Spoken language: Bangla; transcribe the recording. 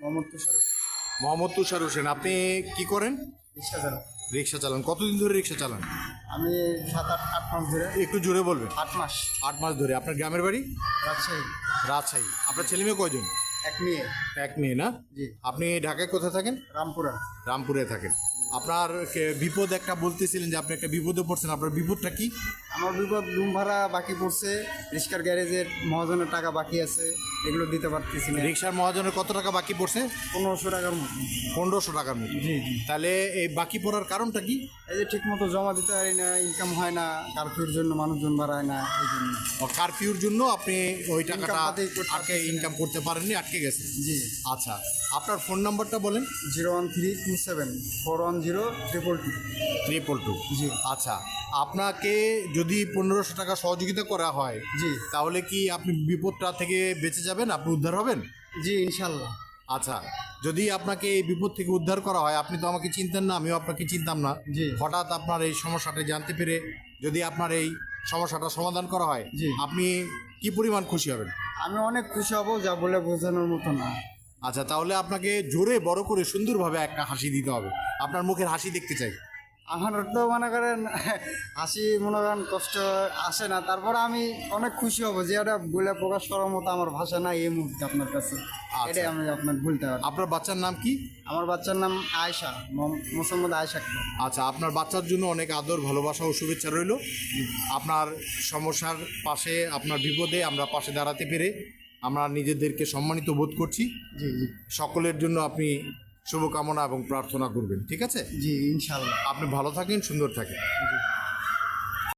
মোহাম্মদ তুষার হোসেন। মোহাম্মদ তুষার হোসেন, আপনি কি করেন? রিক্সা চালক। রিক্সা চালান। কতদিন ধরে রিক্সা চালান? আমি 7-8 মাস ধরে। একটু জোরে বলবেন। 8 মাস। 8 মাস ধরে। আপনার গ্রামের বাড়ি? রাজশাহী। রাজশাহী। আপনার ছেলে মেয়ে কয়জন? এক মেয়ে। এক মেয়ে না? জি। আপনি ঢাকায় কোথায় থাকেন? রামপুরা। রামপুরে থাকেন। আপনার বিপদ একটা বলতেছিলেন যে আপনি একটা বিপদে পড়ছেন, আপনার বিপদটা কি? আমার বিপদ রুম ভাড়া বাকি পড়ছে, রিক্সার গ্যারেজের মহাজনের টাকা বাকি আছে, এগুলো দিতে পারতেছি না। রিক্সার মহাজনের কত টাকা বাকি পড়ছে? 1500 টাকার মতো। 1500 টাকার মতো। জি জি। তাহলে এই বাকি পড়ার কারণটা কি? এই যে ঠিক মতো জমা দিতে পারি না, ইনকাম হয় না, কারফিউর জন্য মানুষজন বাড়ায় না, এই জন্য। কারফিউর জন্য আপনি ওই টাকাটা পাতি করতে আটকে পারতেছি না। ইনকাম করতে পারেননি, আটকে গেছে। জি। আচ্ছা, আপনার ফোন নাম্বারটা বলেন। 01327410222। 222। জি। আচ্ছা, আপনাকে যদি 1500 টাকা সহযোগিতা করা হয়, জি। তাহলে কি আপনি বিপদটা থেকে বেঁচে যাবেন? আপনি উদ্ধার হবেন? জি ইনশাল্লাহ। আচ্ছা, যদি আপনাকে এই বিপদ থেকে উদ্ধার করা হয়, আপনি তো আমাকে চিনতেন না, আমিও আপনাকে চিনতাম না। জি। হঠাৎ আপনার এই সমস্যাটা জানতে পেরে যদি আপনার এই সমস্যাটা সমাধান করা হয়, জি। আপনি কি পরিমাণ খুশি হবেন? আমি অনেক খুশি হব, যা বলে বোঝানোর মতো না। আচ্ছা, তাহলে আপনাকে জোরে বড় করে সুন্দরভাবে একটা হাসি দিতে হবে। আপনার মুখের হাসি দেখতে চাই। আমার তো মনে করেন হাসি মনে করেন কষ্ট আসে না, তারপর আমি অনেক খুশি হব, যে এটা বলে প্রকাশ করার মতো আমার ভাষা নাই এই মুহূর্তে আপনার কাছে। এটাই আমি আপনার বলতে পারি। আপনার বাচ্চার নাম কি? আমার বাচ্চার নাম আয়েশা, মোসাম্মদ আয়েশা আক্তার। আচ্ছা, আপনার বাচ্চার জন্য অনেক আদর, ভালোবাসা ও শুভেচ্ছা রইল। আপনার সমস্যার পাশে, আপনার বিপদে আমরা পাশে দাঁড়াতে পেরে আমরা নিজেদেরকে সম্মানিত বোধ করছি। জি জি। সকলের জন্য আপনি শুভকামনা এবং প্রার্থনা করবেন, ঠিক আছে? জি ইনশাল্লাহ। আপনি ভালো থাকেন, সুন্দর থাকেন। জি।